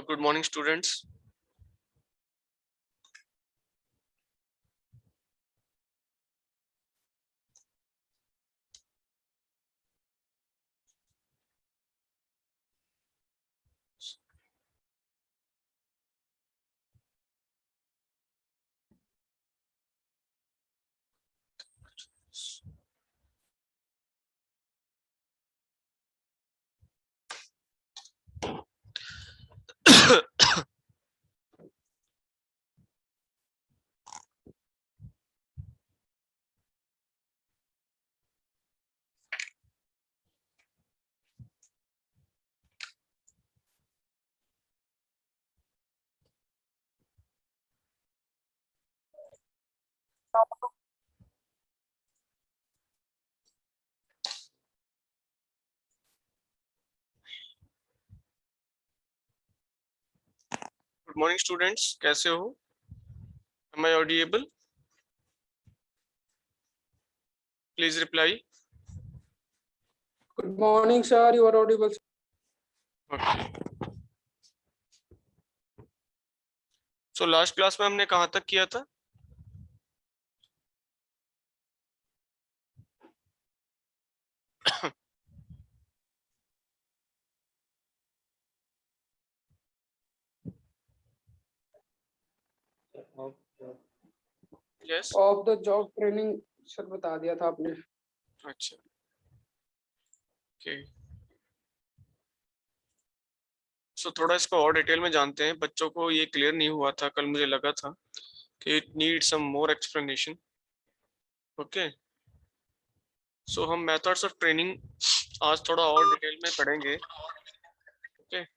Good morning, students. Good morning, students. कैसे हो? Am I audible? Please reply. Good morning, sir. You are audible. Okay. So last class में हमने कहाँ तक किया था? Yes. Of the job training sir बता दिया था आपने. अच्छा. Okay. So थोड़ा इसको और डिटेल में जानते हैं. बच्चों को ये क्लियर नहीं हुआ था. कल मुझे लगा था कि it needs some more explanation. Okay. So हम methods of training आज थोड़ा और डिटेल में पढ़ेंगे. Okay.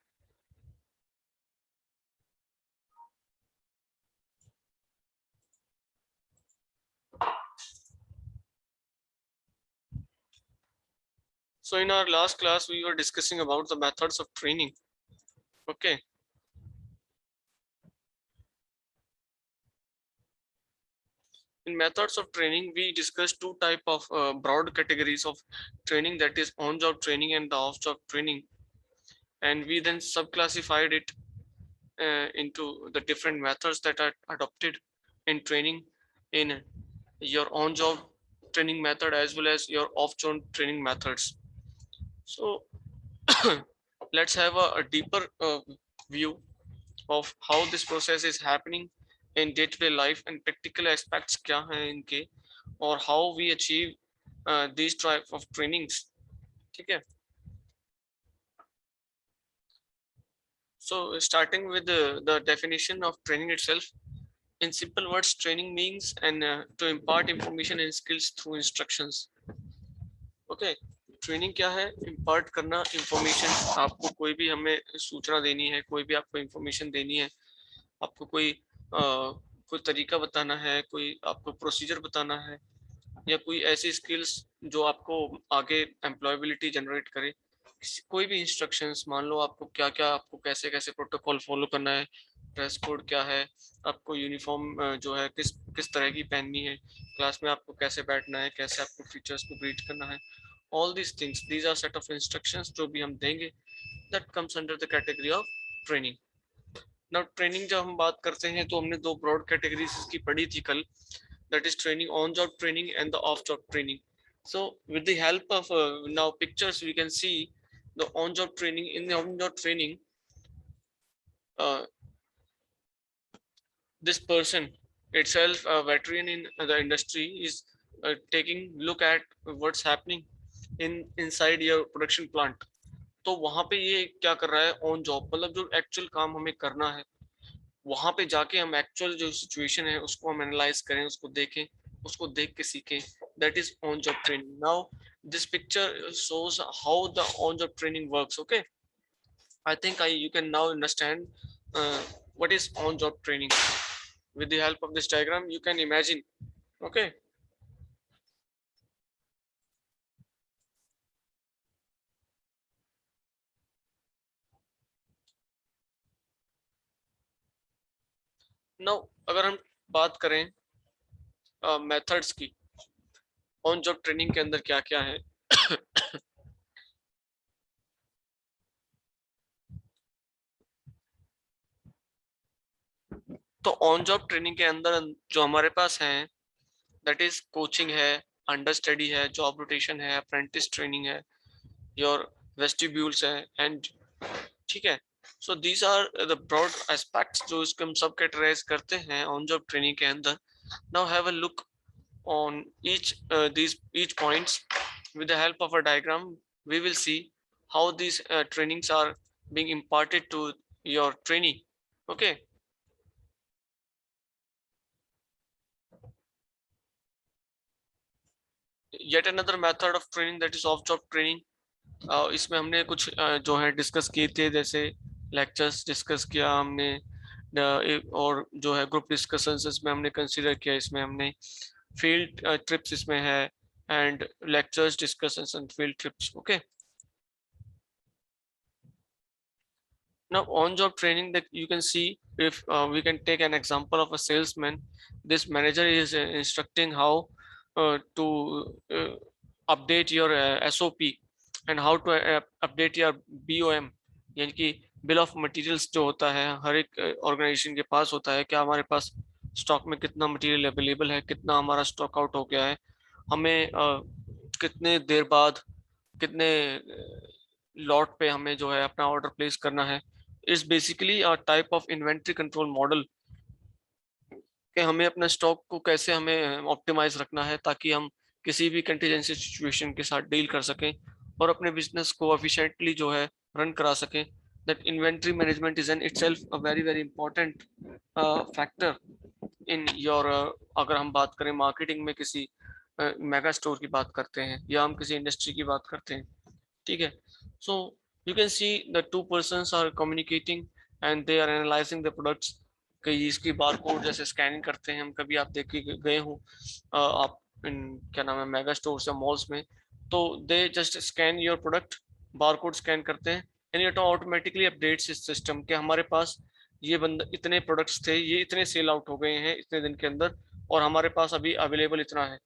So in our last class, we were discussing about the methods of training. Okay. In methods of training, we discussed two type of broad categories of training, that is on-job training and the off-job training. And we then subclassified it into the different methods that are adopted in training, in your on-job training method as well as your off-job training methods. So let's have a deeper view of how this process is happening in day-to-day life and practical aspects क्या हैं इनके और how we achieve these type of trainings. ठीक है. So starting with the definition of training itself, in simple words, training means and to impart information and skills through instructions. Okay. Training क्या है? Impart करना information. आपको कोई भी हमें सूचना देनी है, कोई भी आपको इंफॉर्मेशन देनी है, आपको कोई तरीका बताना है, कोई आपको प्रोसीजर बताना है, या कोई ऐसी स्किल्स जो आपको आगे एम्प्लॉयबिलिटी जनरेट करे, कोई भी इंस्ट्रक्शंस. मान लो आपको क्या क्या, आपको कैसे कैसे प्रोटोकॉल फॉलो करना है, ड्रेस कोड क्या है, आपको यूनिफॉर्म जो है किस किस तरह की पहननी है, क्लास में आपको कैसे बैठना है, कैसे आपको टीचर्स को ग्रीट करना है. All these things, these are set of instructions जो भी हम देंगे, that comes under the category of training. Now training जब हम बात करते हैं तो हमने दो ब्रॉड कैटेगरीज की पढ़ी थी कल, that is training on job training and the off job training. So with the help of now pictures, we can see the on job training. In the on job training, uh, this person itself, a veteran in the industry, is taking look at what's happening in inside your production plant. तो वहां पे ये क्या कर रहा है? On job, मतलब जो एक्चुअल काम हमें करना है, वहां पे जाके हम एक्चुअल जो सिचुएशन है उसको हम एनालाइज करें, उसको देखें, उसको देख के सीखें. That is on job training. Now this picture shows how the on job training works. Okay, I think you can now understand what is on job training. With the help of this diagram you can imagine. Okay. Now अगर हम बात करें methods की, on job training के अंदर क्या क्या है. ऑन जॉब ट्रेनिंग के अंदर जो हमारे पास है दैट इज कोचिंग है, अंडर स्टडी है, जॉब रोटेशन है, अप्रेंटिस ट्रेनिंग है, योर वेस्टिब्यूल्स है एंड ठीक है। So these are the broad aspects जो इसको हम सब कैटेगराइज करते हैं ऑन जॉब ट्रेनिंग के अंदर। Now have a look on each points with the help of a diagram. We will see how these trainings are being imparted to your trainee. Okay, yet another method of training that is off job training. इसमें हमने कुछ जो है discuss किए थे, जैसे lectures discuss किया हमने और जो है ग्रुप डिस्कशंस इसमें हमने कंसीडर किया, इसमें हमने फील्ड ट्रिप्स इसमें है and lectures, discussions and field trips. Okay, now on job training that you can see, if we can take an example of a salesman. This manager is instructing how to update your SOP and how to update your BOM, यानी कि bill of materials जो होता है हर एक organisation के पास होता है, क्या हमारे पास स्टॉक में कितना मटेरियल अवेलेबल है, कितना हमारा स्टॉक आउट हो गया है, हमें कितने देर बाद कितने लॉट पे हमें जो है अपना ऑर्डर प्लेस करना है। It's basically a type of inventory control model कि हमें अपना स्टॉक को कैसे हमें ऑप्टिमाइज रखना है ताकि हम किसी भी कंटीजेंसी सिचुएशन के साथ डील कर सकें और अपने बिजनेस को एफिशिएंटली जो है रन करा सकें। That inventory management is an itself a very very important factor in your, अगर हम बात करें मार्केटिंग में किसी मेगा स्टोर की बात करते हैं या हम किसी इंडस्ट्री की बात करते हैं, ठीक है। So you can see the two persons are communicating and they are analysing the products. कई इसकी बार कोड जैसे स्कैनिंग करते हैं हम, कभी आप देख के गए हो आप इन क्या नाम है मेगा स्टोर्स या मॉल्स में, तो they just scan your product, bar code scan करते हैं एंड इट ऑटोमेटिकली अपडेट्स इस सिस्टम के हमारे पास ये बंदा इतने प्रोडक्ट्स थे, ये इतने सेल आउट हो गए हैं इतने दिन के अंदर और हमारे पास अभी अवेलेबल इतना है।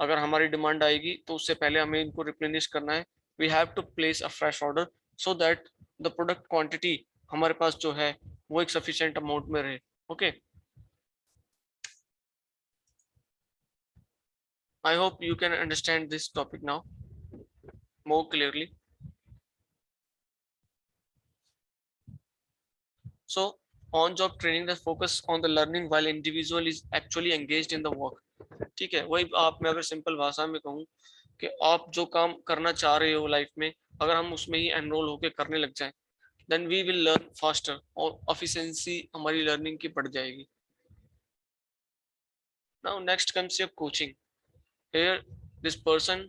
अगर हमारी डिमांड आएगी तो उससे पहले हमें इनको रिप्लेनिश करना है। We have to place a fresh order so that the product quantity हमारे पास जो है वो एक सफिशिएंट अमाउंट में रहे। Okay, I hope you can understand this topic now more clearly. So on job training that focus on the learning while individual is actually engaged in the work. ठीक है, वही आप मैं अगर सिंपल भाषा में कहूँ कि आप जो काम करना चाह रहे हो लाइफ में अगर हम उसमें ही एनरोल होकर करने लग जाएं then we will learn faster और efficiency हमारी learning की बढ़ जाएगी। Now next comes your coaching. Here this person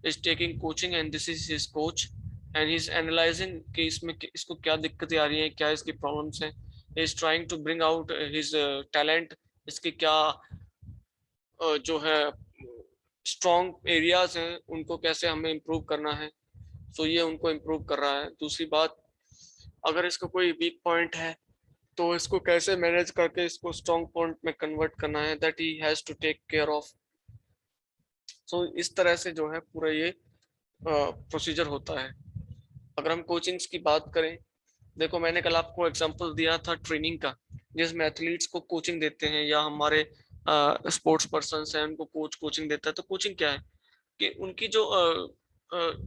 is taking coaching and this is his coach and he's analyzing कि इसमें इसको क्या दिक्कतें आ रही हैं, क्या इसकी प्रॉब्लम्स हैं। he is trying to bring out his talent, इसके क्या जो है स्ट्रॉन्ग एरियाज हैं उनको कैसे हमें इम्प्रूव करना है। सो ये उनको इम्प्रूव कर रहा है। दूसरी बात, अगर इसका कोई वीक पॉइंट है तो इसको कैसे मैनेज करके इसको स्ट्रॉन्ग पॉइंट में कन्वर्ट करना है, that he has to take care of. So इस तरह से जो है पूरा ये प्रोसीजर होता है। अगर हम कोचिंग्स की बात करें, देखो मैंने कल आपको एग्जांपल दिया था ट्रेनिंग का, जिसमें एथलीट्स को कोचिंग देते हैं या हमारे स्पोर्ट्स पर्सन हैं उनको कोचिंग देता है। तो कोचिंग क्या है कि उनकी जो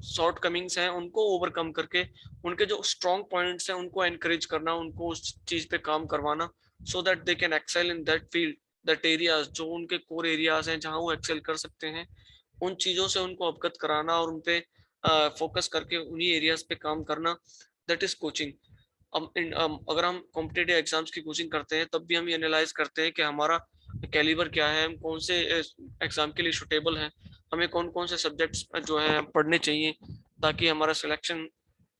शॉर्ट कमिंग्स हैं उनको ओवरकम करके उनके जो स्ट्रॉन्ग पॉइंट्स हैं उनको एनकरेज करना, उनको उस चीज पे काम करवाना so that they can excel in that field, that areas जो उनके कोर एरियाज हैं जहां वो एक्सेल कर सकते हैं, उन चीजों से उनको अवगत कराना और उन पे फोकस करके उन्हीं एरियाज पे काम करना, दैट इज कोचिंग। अगर हम कॉम्पिटेटिव एग्जाम्स की कोचिंग करते हैं तब भी हम ये एनालाइज करते हैं कि हमारा कैलिबर क्या है, हम कौन से एग्जाम के लिए सुटेबल है, हमें कौन कौन से सब्जेक्ट्स जो है पढ़ने चाहिए ताकि हमारा सिलेक्शन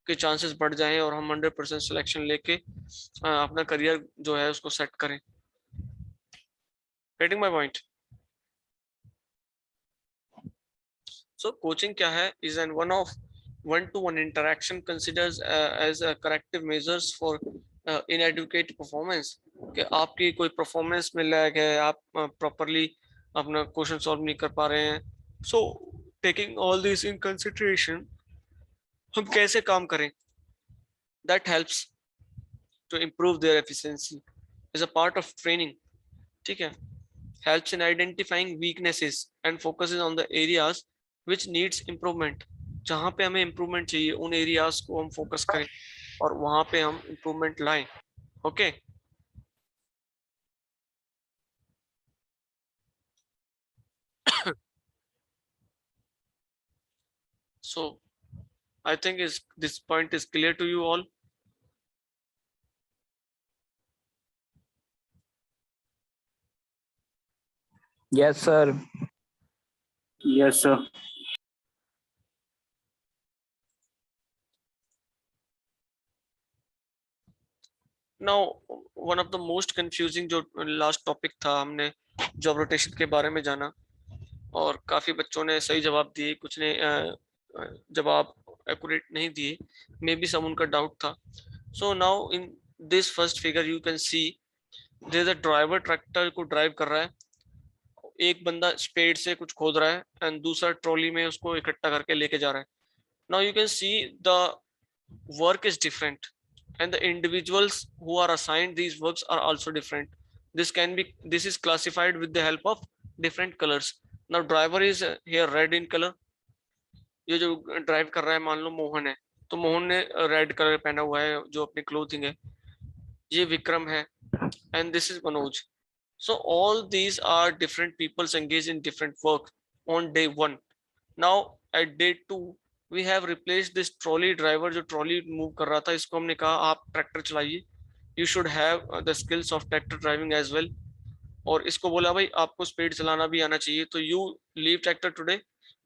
के चांसेस बढ़ जाएं और हम 100% सिलेक्शन लेके अपना करियर जो है उसको सेट करें। Getting my point? So coaching क्या है? Is an one of one-to-one interaction considers as a corrective measures for inadequate performance। कि आपकी कोई परफॉर्मेंस में लैग है, आप प्रॉपरली अपना क्वेश्चन सॉल्व नहीं कर पा रहे हैं। So taking all this in consideration हम कैसे काम करें, that helps to improve their efficiency as a part of training। ठीक है, helps in identifying weaknesses and focuses on the areas which needs improvement. जहाँ पे हमें improvement चाहिए उन areas को हम focus करें और वहाँ पे हम improvement लाएं. Okay. So I think this point is clear to you all. Yes, sir. Yes, sir. Now one of the most confusing जो last topic था, हमने job rotation के बारे में जाना और काफी बच्चों ने सही जवाब दिए, कुछ ने जवाब एक्यूरेट नहीं दिए, मे बी सम उनका डाउट था. So now in this first figure you can see there is a driver tractor को ड्राइव कर रहा है, एक बंदा स्पेड से कुछ खोद रहा है एंड दूसरा ट्रॉली में उसको इकट्ठा करके लेके जा रहा है. Now you can see the work is different and the individuals who are assigned these works are also different. This is classified with the help of different colors. Now driver is here red in color. ये जो drive कर रहा है मान लो मोहन है, तो मोहन ने red colour पहना हुआ है जो अपनी क्लोथिंग है. ये विक्रम है and this is Manoj. So all these are different peoples engaged in different work on day 1. Now at day 2 we have replaced this trolley driver. जो ट्रॉली मूव कर रहा था इसको हमने कहा आप ट्रैक्टर चलाइए, you should have the skills of tractor driving as well. और इसको बोला भाई आपको स्पीड चलाना भी आना चाहिए, तो you leave tractor today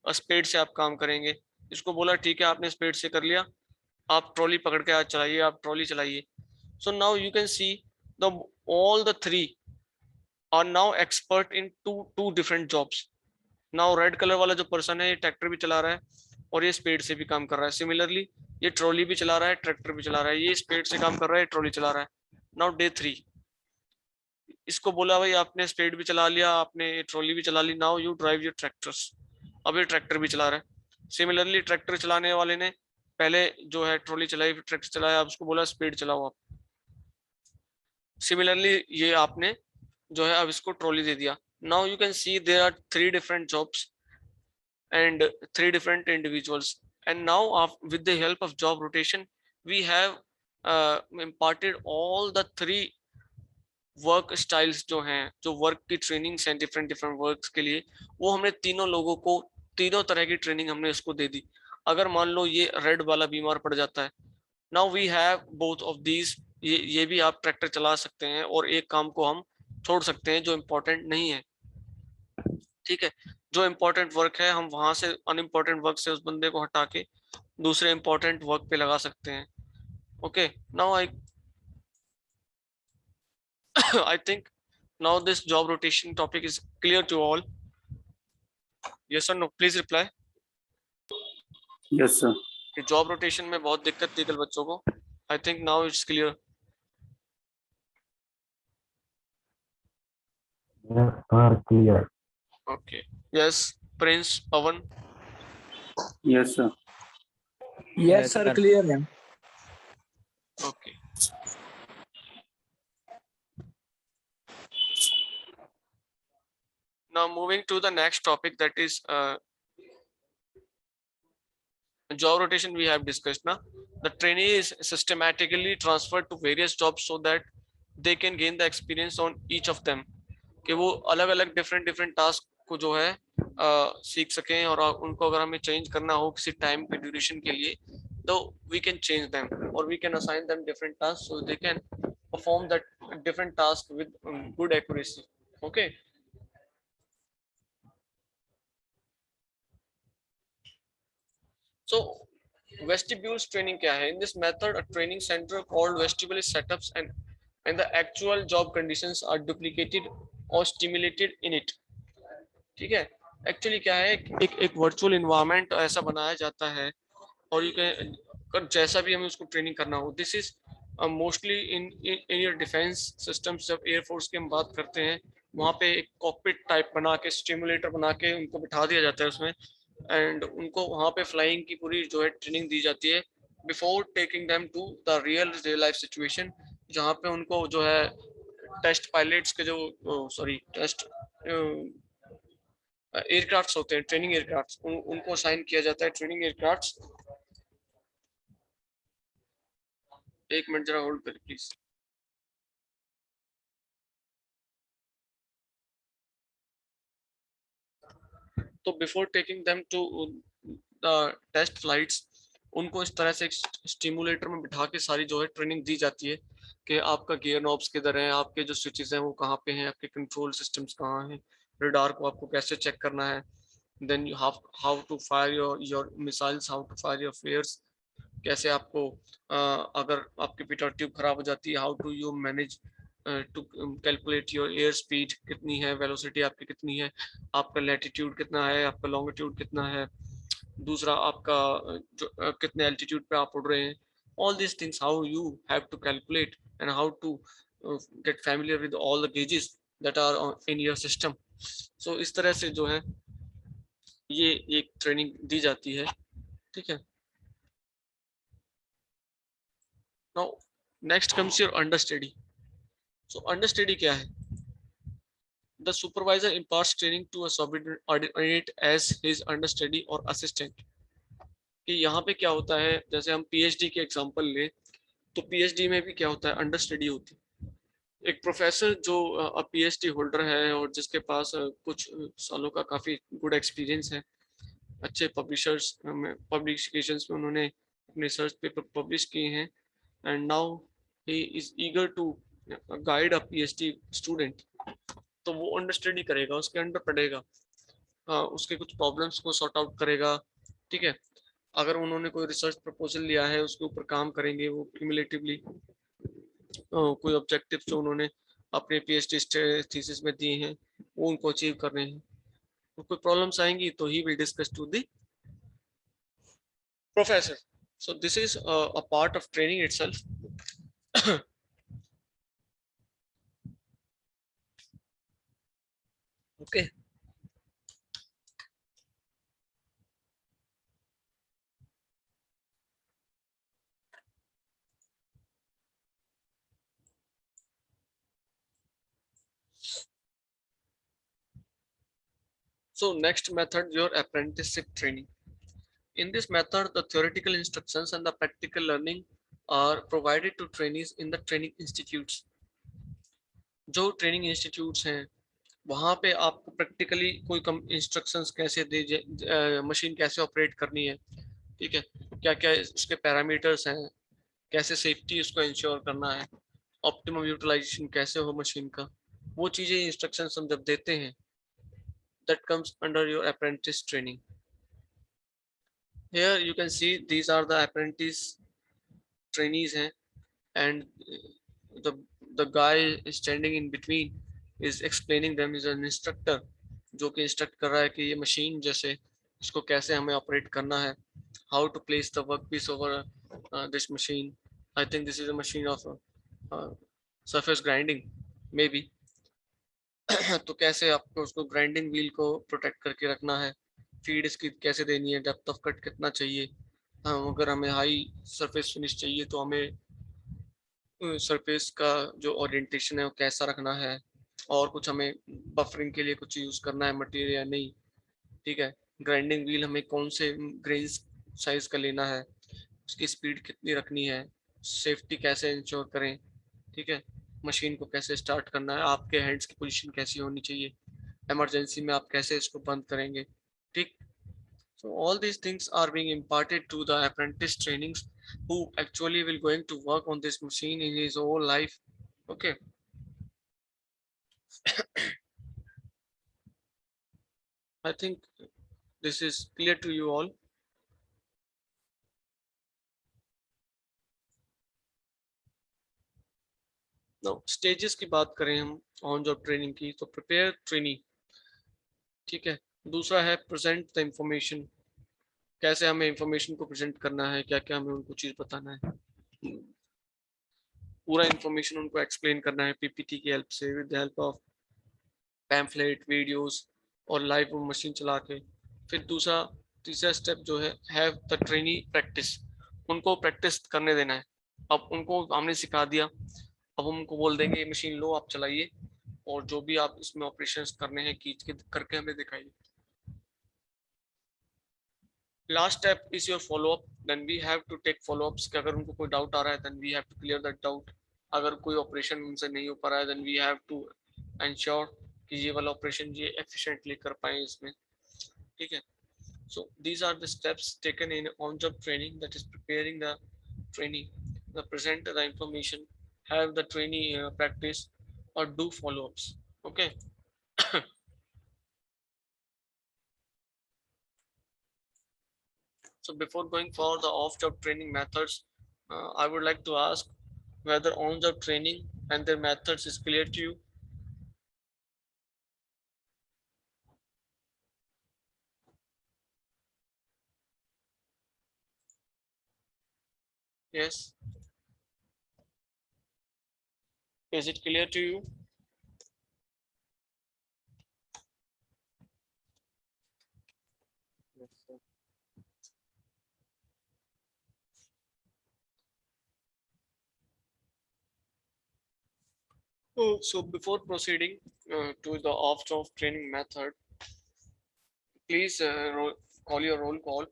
और स्पीड से आप काम करेंगे. इसको बोला ठीक है आपने स्पीड से कर लिया, आप ट्रॉली पकड़ के आज चलाइए, आप ट्रॉली चलाइए. So now you can see all the three are now expert in two different jobs. Now red colour वाला जो पर्सन है ये ट्रैक्टर भी चला रहा है और ये स्पीड से भी काम कर रहा है. सिमिलरली ये ट्रॉली भी चला रहा है, ट्रैक्टर भी चला रहा है, ये स्पीड से काम कर रहा है, ट्रॉली चला रहा है. नाउ डे 3 इसको बोला भाई आपने स्पीड भी चला लिया, आपने ट्रॉली भी चला ली, now you drive your tractors. अब ये ट्रैक्टर भी चला रहा है. सिमिलरली ट्रैक्टर चलाने वाले ने पहले जो है ट्रॉली चलाई फिर ट्रैक्टर चलाया, अब उसको बोला स्पीड चलाओ आप. सिमिलरली ये आपने जो है अब इसको ट्रॉली दे दिया. Now you can see there are 3 different jobs and 3 different individuals, and now with the help of job rotation we have imparted all the 3 work styles जो हैं, जो वर्क की ट्रेनिंग्स हैं डिफरेंट डिफरेंट वर्क्स के लिए, वो हमने तीनों लोगों को तीनों तरह की ट्रेनिंग हमने इसको दे दी. अगर मान लो ये रेड वाला बीमार पड़ जाता है, now we have both of these. ये भी आप ट्रैक्टर चला सकते हैं और एक काम को हम छोड़ सकते हैं जो इम्पोर्टेंट नहीं है. ठीक है, जो इम्पोर्टेंट वर्क है हम वहां से अनइम्पोर्टेंट वर्क से उस बंदे को हटा के दूसरे इम्पोर्टेंट वर्क पे लगा सकते हैं. Okay, now I think now this job rotation topic is clear to all. Yes or no? Please reply. Yes, sir. कि job rotation में बहुत दिक्कत थी कल बच्चों को. I think now it's clear. Yes, sir, clear. Okay. Yes, Prince, Pawan. Yes, sir. Yes, sir, clear. Okay. Now moving to the next topic, that is job rotation. We have discussed now. The trainee is systematically transferred to various jobs so that they can gain the experience on each of them. कि वो अलग अलग different task को जो है सीख सकें और उनको अगर हमें चेंज करना हो किसी टाइम के ड्यूरेशन के लिए, तो वी कैन चेंज देम और we can assign them different task so they can perform that different task with good accuracy. Okay, so vestibules training क्या है? In this method a training center called vestibule is set up and the actual job conditions are duplicated or stimulated in it. ठीक है, actually क्या है, एक virtual environment ऐसा बनाया जाता है और यू कैन जैसा भी हमें उसको ट्रेनिंग करना हो. This is mostly in your defence systems. जब एयरफोर्स की हम बात करते हैं वहाँ पे एक कॉकपिट टाइप बना के स्टिमुलेटर बना के उनको बिठा दिया जाता है उसमें, एंड उनको वहाँ पे फ्लाइंग की पूरी जो है ट्रेनिंग दी जाती है before taking them to the real life situation, जहाँ पे उनको जो है टेस्ट पायलट्स के जो सॉरी टेस्ट एयरक्राफ्ट्स होते हैं, ट्रेनिंग एयरक्राफ्ट्स, उनको असाइन किया जाता है ट्रेनिंग एयरक्राफ्ट्स। एक मिनट जरा होल्ड करिए प्लीज। तो before taking them to the test flights, उनको इस तरह से स्टिमुलेटर में बिठा के सारी जो है ट्रेनिंग दी जाती है कि आपका गियर नॉब्स किधर हैं, आपके जो स्विचेस हैं वो कहाँ पे हैं, आपके कंट्रोल सिस्टम्स कहाँ हैं, रडार को आपको कैसे चेक करना है, then you have how to fire your missiles, how to fire your flares, कैसे आपको अगर आपकी पीटर ट्यूब खराब हो जाती है, how to you manage to calculate your air speed कितनी है, वेलोसिटी आपकी कितनी है, आपका लैटिट्यूड कितना है, आपका लॉन्गिट्यूड कितना है, दूसरा आपका जो कितने एल्टीट्यूड पे आप उड़ रहे हैं, all these things how you have to calculate and how to get familiar with all the gauges that are in your system. So इस तरह से जो है ये एक ट्रेनिंग दी जाती है, ठीक है। Now next comes your understudy. So understudy क्या है? The supervisor imparts training to a subordinate as his understudy or assistant. कि यहाँ पे क्या होता है, जैसे हम पीएचडी के एग्जांपल ले तो पीएचडी में भी क्या होता है, अंडरस्टडी होती है। एक प्रोफेसर जो पीएचडी होल्डर है और जिसके पास कुछ सालों का काफी गुड एक्सपीरियंस है, अच्छे पब्लिशर्स में पब्लिकेशंस में उन्होंने अपने रिसर्च पेपर पब्लिश किए हैं, and now he is eager to guide a PhD student, तो वो अंडरस्टडी करेगा, उसके अंडर पढ़ेगा, उसके कुछ प्रॉब्लम्स को सॉर्ट आउट करेगा, ठीक है। अगर उन्होंने कोई रिसर्च प्रपोजल लिया है उसके ऊपर काम करेंगे वो क्यूमुलेटिवली, कोई ऑब्जेक्टिव्स जो उन्होंने अपने पीएचडी थीसिस में दिए हैं वो उनको अचीव कर रहे हैं, तो कोई प्रॉब्लम्स आएंगी तो he will discuss to the professor. So this is a part of training itself. Okay, so next method, your apprenticeship training. In this method, the theoretical instructions and the practical learning are provided to trainees in the training institutes. जो training institutes हैं वहाँ पे आपको practically कोई instructions कैसे दे, machine कैसे operate करनी है, ठीक है, क्या क्या उसके पैरामीटर्स हैं, कैसे सेफ्टी उसको इंश्योर करना है, ऑप्टिमम यूटिलाइजेशन कैसे हो मशीन का, वो चीज़ें इंस्ट्रक्शंस हम जब देते हैं, that comes under your apprentice training. Here you can see these are the apprentice trainees हैं, and the guy standing in between is explaining them, is an instructor जो कि इंस्ट्रक्ट कर रहा है कि ये मशीन जैसे इसको कैसे हमें ऑपरेट करना है, how to place the workpiece over this machine. I think this is a machine of surface grinding maybe. तो कैसे आपको उसको ग्राइंडिंग व्हील को प्रोटेक्ट करके रखना है, फीड इसकी कैसे देनी है, डेप्थ ऑफ कट कितना चाहिए, अगर हमें हाई सरफेस फिनिश चाहिए तो हमें सरफेस का जो ओरिएंटेशन है वो कैसा रखना है, और कुछ हमें बफरिंग के लिए कुछ यूज करना है मटेरियल या नहीं, ठीक है, ग्राइंडिंग व्हील हमें कौन से ग्रेन साइज का लेना है, उसकी स्पीड कितनी रखनी है, सेफ्टी कैसे इंश्योर करें, ठीक है, मशीन को कैसे स्टार्ट करना है, आपके हैंड्स की पोजीशन कैसी होनी चाहिए, इमरजेंसी में आप कैसे इसको बंद करेंगे, ठीक। So all these things are being imparted to the apprentice trainings who actually will going to work on this machine in his whole life. Okay. I think this is clear to you all. Now stages की बात करें हम on job training की, तो prepare training, ठीक है, दूसरा है प्रेजेंट द इंफॉर्मेशन, कैसे हमें इंफॉर्मेशन को प्रेजेंट करना है, क्या क्या हमें उनको चीज बताना है, पूरा इंफॉर्मेशन उनको एक्सप्लेन करना है पीपीटी की हेल्प से, with the help of pamphlet, videos और लाइव मशीन चला के। फिर तीसरा स्टेप जो है हैव द ट्रेनी प्रैक्टिस, उनको प्रैक्टिस करने देना है। अब उनको हमने सिखा दिया, अब हम उनको बोल देंगे मशीन लो आप चलाइए और जो भी आप इसमें ऑपरेशंस करने हैं खींच के करके हमें दिखाइए. Last step is your follow up. Then we have to take follow ups कि अगर उनको कोई डाउट आ रहा है then we have to clear that doubt. अगर कोई ऑपरेशन उनसे नहीं हो पा रहा है then we have to ensure कि ये वाला ऑपरेशन ये efficiently कर पाए इसमें. ठीक है. So these are the steps taken in on-job training, that is preparing the trainee, the present the information, have the trainee practice or do follow-ups. Okay. So before going for the off-job training methods, I would like to ask whether on-job training and their methods is clear to you. Yes. Is it clear to you? Oh, so before proceeding to the off-job training method, please call your roll call.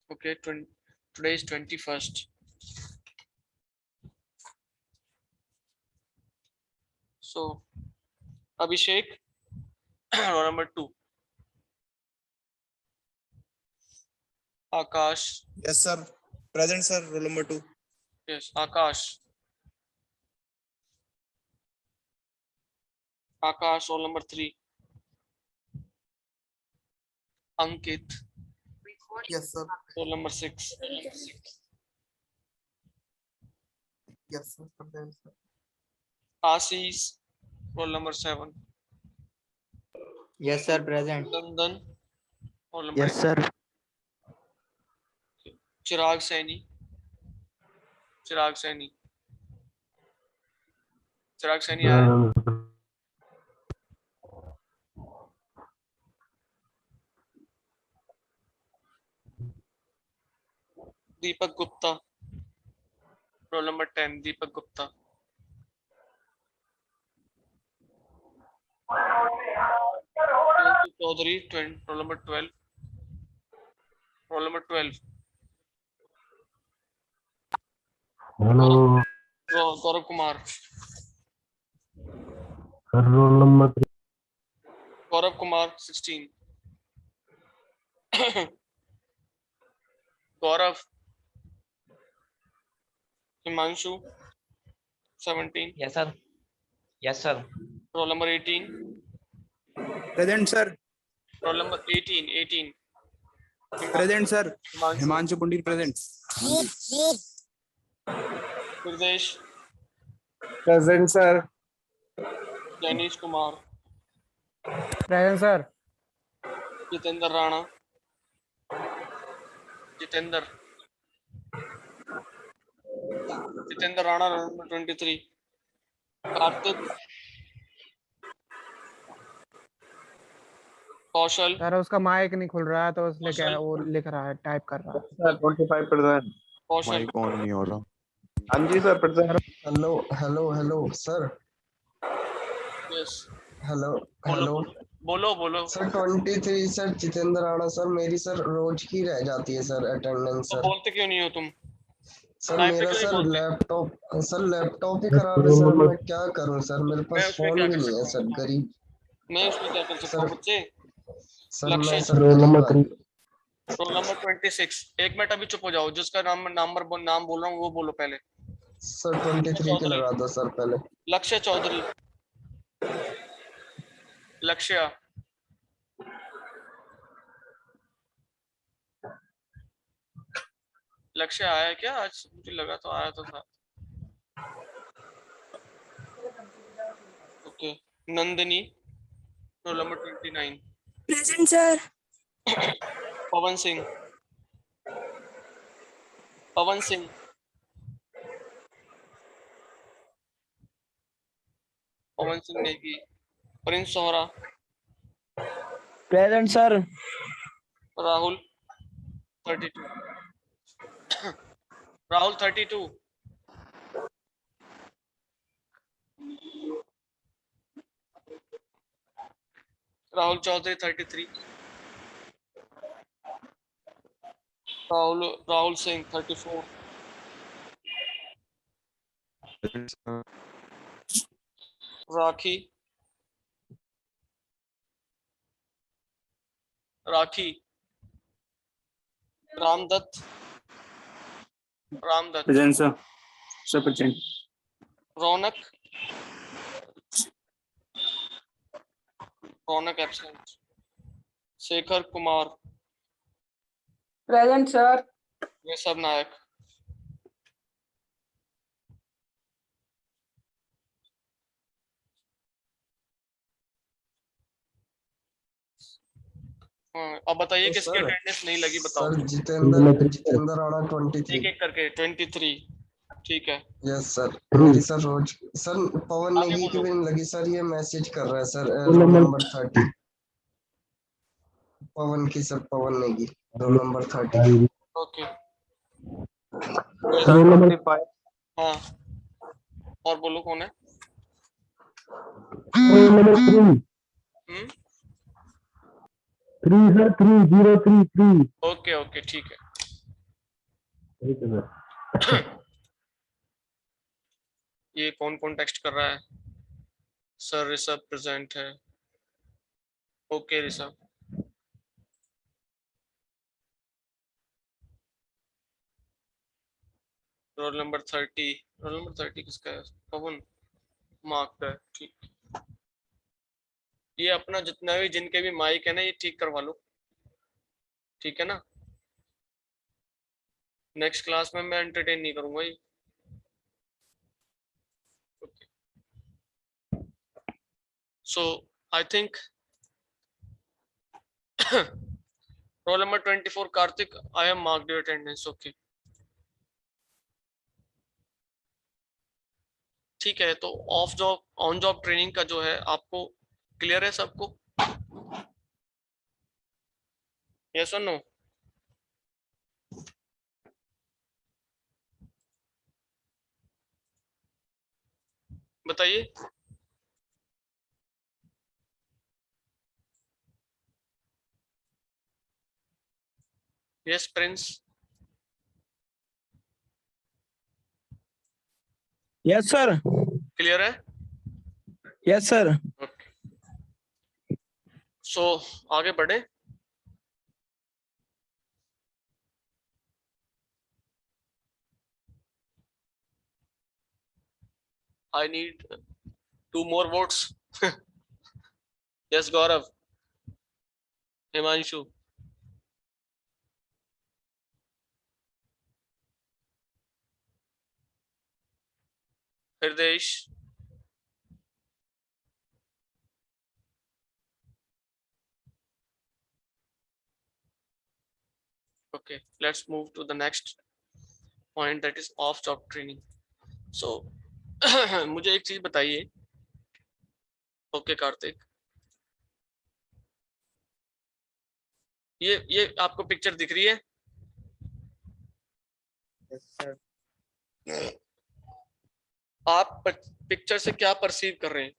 Okay, today is 21st. So Abhishek, roll number 2. Akash, Yes, sir. Present, sir. Roll number 2. yes, Akash. Akash, roll number 3. Ankit, Yes, sir. roll number 6. Yes, sir. Present, sir. Ashish, roll number 7. Yes, sir, present. Nandan, roll number Yes, 8. sir. Chirag Saini. Chirag Saini. Chirag Saini आया. Deepak Gupta, roll number 10. Deepak Gupta. Chaudhary, roll number 12. Roll number 12. Hello, Gaurav Kumar. sir. Roll number 3. Gaurav Kumar, 16. Gaurav. Himanshu, 17. Yes, sir. Yes, sir. Roll number 18. Present, sir. Roll number 18. 18. Present, sir. Himanshu. Himanshu Pundir present. Hridesh. Present, sir. Janish Kumar. Present, sir. Jitendra Rana. Jitendra. Jitendra Rana, roll number 23. Karthik. कौशल. Sir उसका mic नहीं खुल रहा है तो इसलिए क्या है कौशल. वो लिख रहा है टाइप कर रहा है. सर 25%. कौशल. माइक ऑन नहीं हो रहा. हाँ जी sir present. Hello sir. Yes. Hello बोलो बोलो बोलो. Sir 23 sir Jitendra Rana sir. मेरी सर रोज की रह जाती है सर अटेंडेंस तो सर. बोलते क्यों नहीं हो तुम? सर टाइप पे मेरा क्यों नहीं सर बोलते? लैपटॉप ही खराब है सर. मैं क्या करूं सर. मेरे मैं पास उसमें फोन क्या भी कर नहीं है सकता सर. गरीब मैं उसमें क्या कर सकता हूँ सर. बच्चे? सर लक्ष्य. मैं सर Roll गरीब number आदमी. 3. Roll number 26. एक मिनट अभी चुप हो जाओ. जिसका नाम नाम बोल रहा हूँ वो बोलो पहले. सर 23 के लगा दो सर पहले. लक्ष्य चौधरी. लक्ष्य. लक्ष्य आया क्या आज? मुझे लगा तो आया तो था. Okay. Nandini, roll number 29. Present, sir. Pawan Singh. Pawan Singh. Pawan Singh Negi. Prince Sohra. Present, sir. Rahul 32. Rahul 32. Rahul Chaudhary 33. Rahul Singh 34. Rakhi Ramdutt Present, sir. Sir, present. Ronak absent. Shekhar Kumar Present, sir. Rishabh Nayak. अब बताइए तो किसकी सर- अटेंडेंस नहीं लगी, बताओ। सर जितेंद्र राणा 23। एक एक करके 23। ठीक है, यस सर। मेरी सर रोज सर पवन आगे नेगी की बोलो। भी नहीं लगी सर, ये मैसेज कर रहा है सर। रोल नंबर 30 पवन की sir, Pawan Negi roll number 30। Okay, sir 25 हाँ और बोलो कौन है। नंबर 3 हम्म 3 सर 3033 ओके ओके ठीक है। ठीक है सर। ये कौन कौन टेक्स्ट कर रहा है? सर ऋषभ प्रेजेंट है। ओके ऋषभ। रोल नंबर 30 किसका है? पवन मार्क है, ठीक। ये अपना जितना भी जिनके भी माइक है ना, ये ठीक करवा लो, ठीक है ना। नेक्स्ट क्लास में मैं एंटरटेन नहीं करूंगा ये। So I think roll number 24 Kartik, I am marked your attendance. Okay ठीक है, तो off job on job training का जो है आपको क्लियर है सबको? यस और नो? बताइए। Yes Prince. Yes, sir. Clear है? Yes, sir. ओके सो आगे बढ़े। I need 2 more votes. Yes, Gaurav. Himanshu. Hirdesh. Okay, let's move to the next point, that is off job training. So मुझे एक चीज बताइए। Okay Kartik, ये आपको picture दिख रही है? आप पिक्चर से क्या परसीव कर रहे हैं?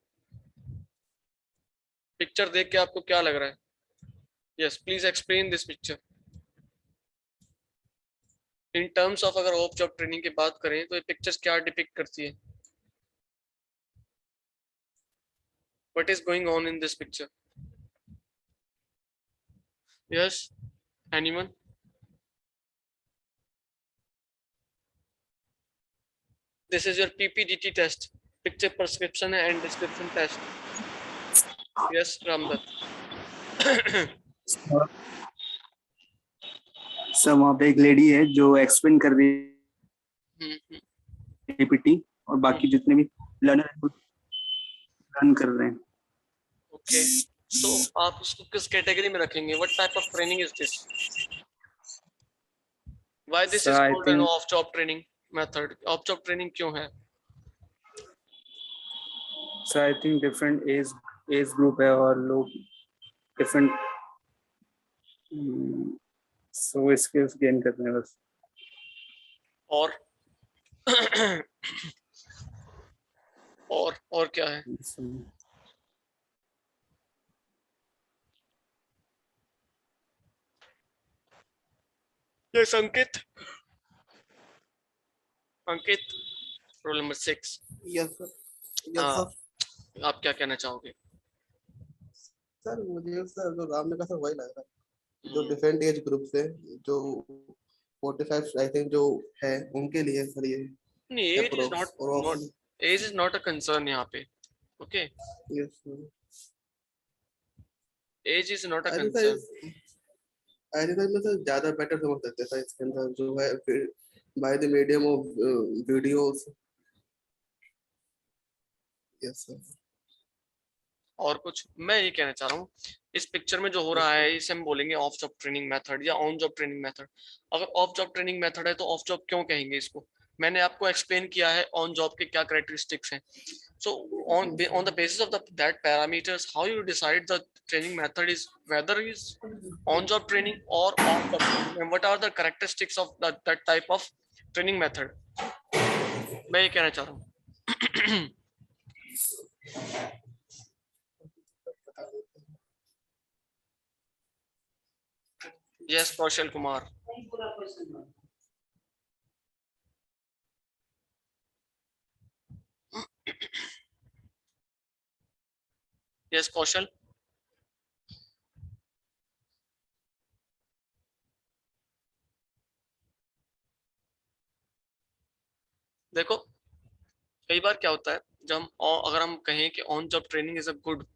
पिक्चर देख के आपको क्या लग रहा है? Yes please explain this picture in terms of. अगर ऑफ जॉब ट्रेनिंग की बात करें तो ये पिक्चर्स क्या डिपिक्ट करती है? What is going on in this picture? Yes anyone? This is your PPDT test, picture prescription and description test. Yes, Ramdat. Sir वहाँ पे एक लेडी है जो एक्सप्लेन कर रही हम्म, है पीपीटी, और बाकी जितने भी लर्नर रन कर रहे हैं। Okay. So आप उसको किस कैटेगरी में रखेंगे? What type of training is this? Why this Sir, is I called an think- off-job training method? Off-job training क्यों है? Sir I think different age group है और लोग डिफरेंट सो स्किल्स गेन करते हैं बस। और और क्या है? यस अंकित, रोल नंबर 6। Yes sir. हाँ, आप क्या कहना चाहोगे? सर मुझे सर जो राम ने कहा सर वही लग रहा है, जो डिफरेंट एज ग्रुप से जो 45 आई थिंक जो है उनके लिए सर ये नहीं, एज इज अप्रोक्स और not often. Age is not a concern यहाँ पे। Okay, yes sir. Age is not a I think concern. Sir I think मैं सर ज्यादा बेटर समझ सकते हैं सर इसके अंदर जो है by the medium of videos. Yes sir. और कुछ मैं ये कहना चाह रहा हूँ, इस पिक्चर में जो हो रहा है इसे हम बोलेंगे ऑफ जॉब ट्रेनिंग मेथड या ऑन जॉब ट्रेनिंग मेथड। अगर ऑफ जॉब ट्रेनिंग मेथड है तो ऑफ जॉब क्यों कहेंगे इसको? मैंने आपको एक्सप्लेन किया है ऑन जॉब के क्या कैरेक्टरिस्टिक्स हैं। सो on the basis of that parameters, how you decide the training method is whether is on job training or off job training, and what are the characteristics of that type of training method? मैं ये कहना चाह रहा हूँ। Yes Kaushal Kumar. Yes कौशल। देखो, कई बार क्या होता है जब हम अगर हम कहें कि on job training is a good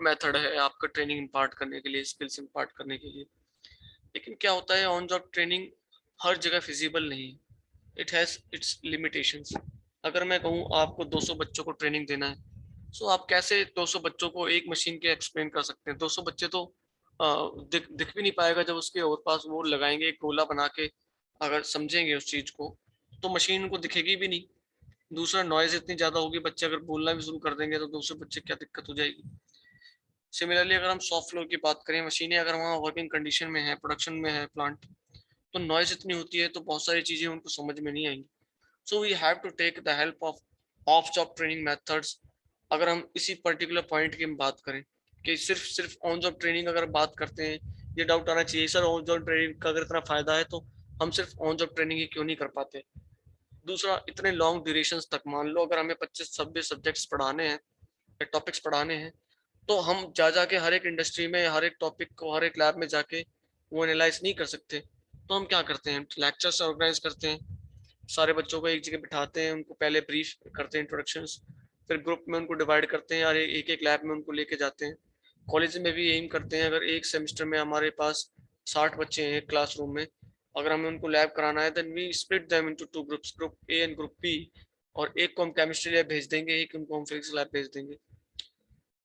method है आपका ट्रेनिंग इम्पार्ट करने के लिए, स्किल्स इम्पार्ट करने के लिए, लेकिन क्या होता है ऑन जॉब ट्रेनिंग हर जगह फिजिबल नहीं है। It has its limitations. अगर मैं कहूँ आपको 200 बच्चों को ट्रेनिंग देना है, सो आप कैसे 200 बच्चों को एक मशीन के एक्सप्लेन कर सकते हैं? 200 बच्चे तो दिख भी नहीं पाएगा जब उसके और पास वो लगाएंगे एक गोला बना के, अगर समझेंगे उस चीज को तो मशीन उनको दिखेगी भी नहीं। दूसरा नॉइज इतनी ज्यादा होगी, बच्चे अगर बोलना भी शुरू कर देंगे तो दूसरे बच्चे क्या दिक्कत हो जाएगी। सिमिलरली अगर हम सॉफ्ट फ्लोर की बात करें, मशीनें अगर वहाँ वर्किंग कंडीशन में है, प्रोडक्शन में है प्लांट, तो नॉइज इतनी होती है तो बहुत सारी चीजें उनको समझ में नहीं आएंगी। So we have to take the help of job training methods. अगर हम इसी पर्टिकुलर पॉइंट की बात करें कि सिर्फ ऑन जॉब ट्रेनिंग अगर बात करते हैं, ये डाउट आना चाहिए सर ऑन जॉब ट्रेनिंग का अगर इतना फायदा है तो हम सिर्फ ऑन जॉब ट्रेनिंग ही क्यों नहीं कर पाते? दूसरा, इतने लॉन्ग ड्यूरेशन तक, मान लो अगर हमें 25-26 सब्जेक्ट्स पढ़ाने हैं या टॉपिक्स पढ़ाने हैं, तो हम जाके हर एक इंडस्ट्री में हर एक टॉपिक को हर एक लैब में जाके वो एनालाइज नहीं कर सकते। तो हम क्या करते हैं, लेक्चर्स ऑर्गेनाइज करते हैं, सारे बच्चों को एक जगह बिठाते हैं, उनको पहले ब्रीफ करते हैं इंट्रोडक्शंस, फिर ग्रुप में उनको डिवाइड करते हैं और एक एक लैब में उनको लेके जाते हैं। कॉलेज में भी एम करते हैं, अगर एक सेमेस्टर में हमारे पास 60 बच्चे हैं क्लासरूम में, अगर हमें उनको लैब कराना है then we split them into 2 groups, group A and group B, और एक को हम केमिस्ट्री लैब भेज देंगे, एक उनको हम फिजिक्स लैब भेज देंगे।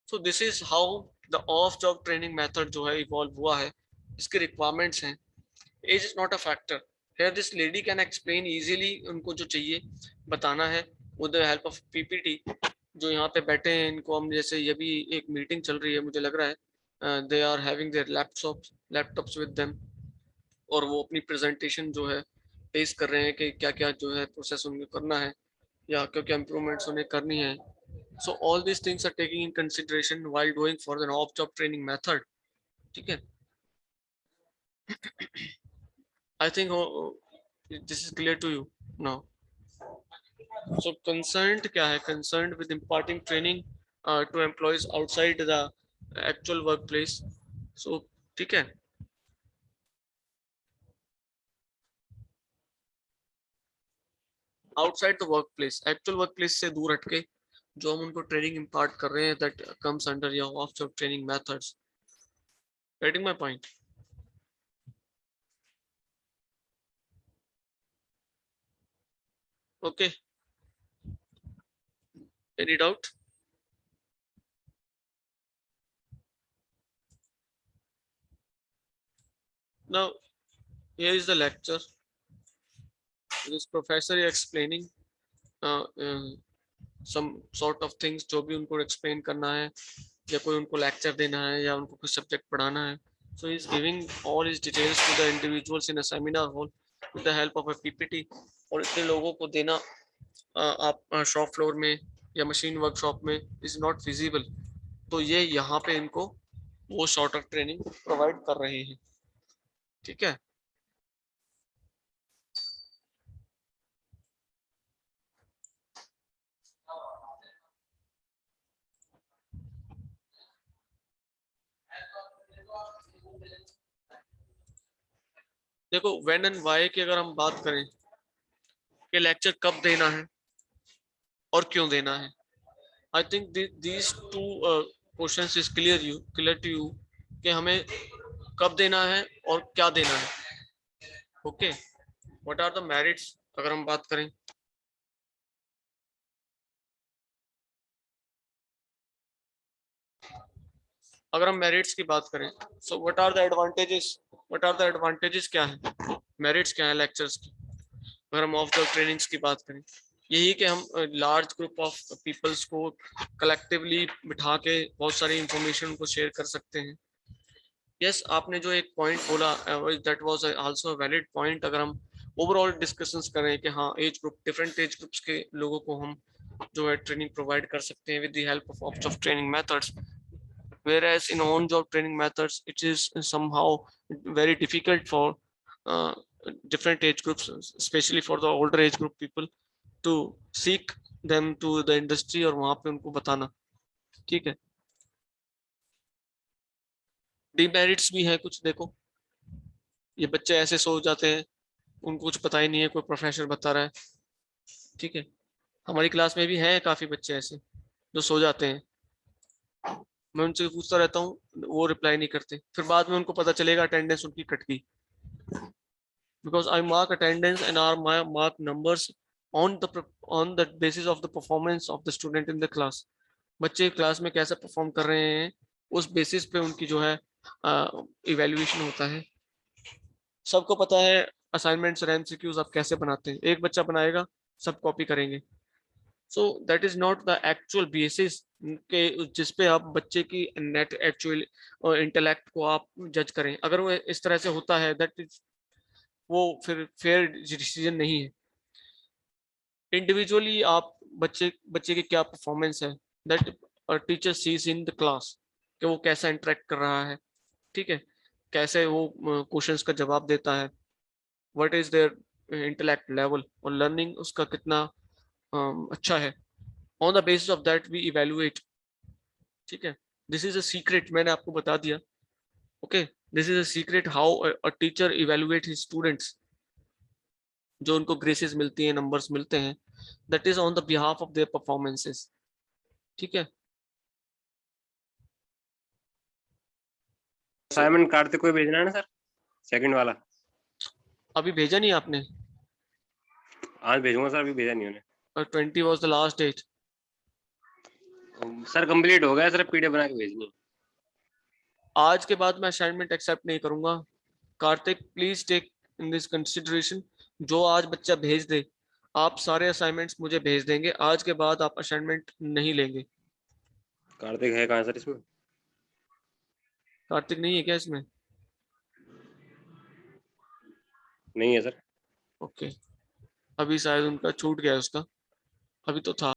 So this is how the off job training method जो है इवॉल्व हुआ है। इसके रिक्वायरमेंट्स हैं। Age is not a factor. Here this lady can explain easily, उनको जो चाहिए बताना है with the help of PPT. जो यहाँ पे बैठे हैं इनको हम, जैसे ये भी एक मीटिंग चल रही है मुझे लग रहा है, they are having their laptops with them, और वो अपनी प्रेजेंटेशन जो है पेश कर रहे हैं कि क्या क्या जो है प्रोसेस उनको करना है या क्या क्या इम्प्रूवमेंट्स उन्हें करनी है। So all these things are taking in consideration while going for the off job training method. ठीक है, I think this is clear to you now. So concerned क्या है? Concerned with imparting training to employees outside the actual workplace. So ठीक है, outside the workplace, actual workplace से दूर हटके जो हम उनको ट्रेनिंग इम्पार्ट कर रहे हैं, that comes under your off job training methods. Getting my point? Okay. Any doubt? Now here is the lecture. This professor is explaining some sort of things जो भी उनको एक्सप्लेन करना है या कोई उनको लेक्चर देना है या उनको कुछ सब्जेक्ट पढ़ाना है। So he is giving all his details to the individuals in a seminar hall with the help of a PPT, और इतने लोगों को देना आप शॉप फ्लोर में या मशीन वर्कशॉप में इज नॉट फिजिबल, तो ये यहाँ पे इनको वो शॉर्टर ट्रेनिंग प्रोवाइड कर रहे हैं। ठीक है, देखो व्हेन एंड व्हाई की अगर हम बात करें कि लेक्चर कब देना है और क्यों देना है, I think these two questions is clear to you कि हमें कब देना है और क्या देना है। Okay, what are the merits अगर हम बात करें, अगर हम मेरिट्स की बात करें, so what are the advantages क्या है, मेरिट्स क्या है लेक्चर्स की। अगर हम ऑफ द ट्रेनिंग्स की बात करें, यही कि हम लार्ज ग्रुप ऑफ पीपल्स को कलेक्टिवली बिठा के बहुत सारी इंफॉर्मेशन को शेयर कर सकते हैं। यस, आपने जो एक पॉइंट बोला that was also a valid point. अगर हम ओवरऑल डिस्कशंस करें कि हाँ age group, different age groups के लोगों को हम जो है ट्रेनिंग प्रोवाइड कर सकते हैं with the help of training methods, whereas in on job training methods it is somehow very difficult for different age groups, especially for the older age group people, to seek them to the industry और वहां पे उनको बताना। ठीक है, demerits भी है कुछ। देखो ये बच्चे ऐसे सो जाते हैं, उनको कुछ पता ही नहीं है, कोई प्रोफेसर बता रहा है। ठीक है, हमारी क्लास में भी हैं काफी बच्चे ऐसे जो सो जाते हैं, मैं उनसे पूछता रहता हूँ, वो रिप्लाई नहीं करते, फिर बाद में उनको पता चलेगा अटेंडेंस उनकी कट गई, because I mark attendance and mark numbers on the basis of the performance of the student in the class। बच्चे क्लास में कैसे परफॉर्म कर रहे हैं उस बेसिस पे उनकी जो है इवैल्यूएशन होता है। सबको पता है असाइनमेंट्स और एमसीक्यूज आप कैसे बनाते हैं, एक बच्चा बनाएगा सब कॉपी करेंगे, so that is not the actual basis के जिस पे आप बच्चे की नेट एक्चुअल इंटेलेक्ट को आप जज करें। अगर वो इस तरह से होता है दैट इज वो फिर फेयर डिसीजन नहीं है। इंडिविजुअली आप बच्चे की क्या परफॉर्मेंस है that teacher sees in the class, कि वो कैसा इंटरेक्ट कर रहा है। ठीक है, कैसे वो क्वेश्चंस का जवाब देता है, what is their intellect level और लर्निंग उसका कितना अच्छा है। On the basis of that we evaluate. ठीक है, दिस इज अ सीक्रेट, मैंने आपको बता दिया। Okay, this is a secret how a teacher evaluate his students. जो उनको ग्रेसेस मिलती हैं, नंबर्स मिलते हैं, that is on the behalf of their performances. ठीक है, असाइनमेंट कार्तिक को भेजना है ना सर, सेकंड वाला? अभी भेजा नहीं आपने? आज भेजूंगा सर, अभी भेजा नहीं उन्हें। 20 was the last date. Sir complete हो गया सर, पीडीएफ बना के भेजनी है। आज के बाद मैं असाइनमेंट एक्सेप्ट नहीं करूंगा। Kartik please take in this consideration, जो आज बच्चा भेज दे आप सारे असाइनमेंट्स मुझे भेज देंगे, आज के बाद आप असाइनमेंट नहीं लेंगे। कार्तिक है कहाँ सर इसमें? कार्तिक नहीं है क्या इसमें? नहीं है सर। ओके, अभी शायद उनका छूट गया उसका, अभी तो था।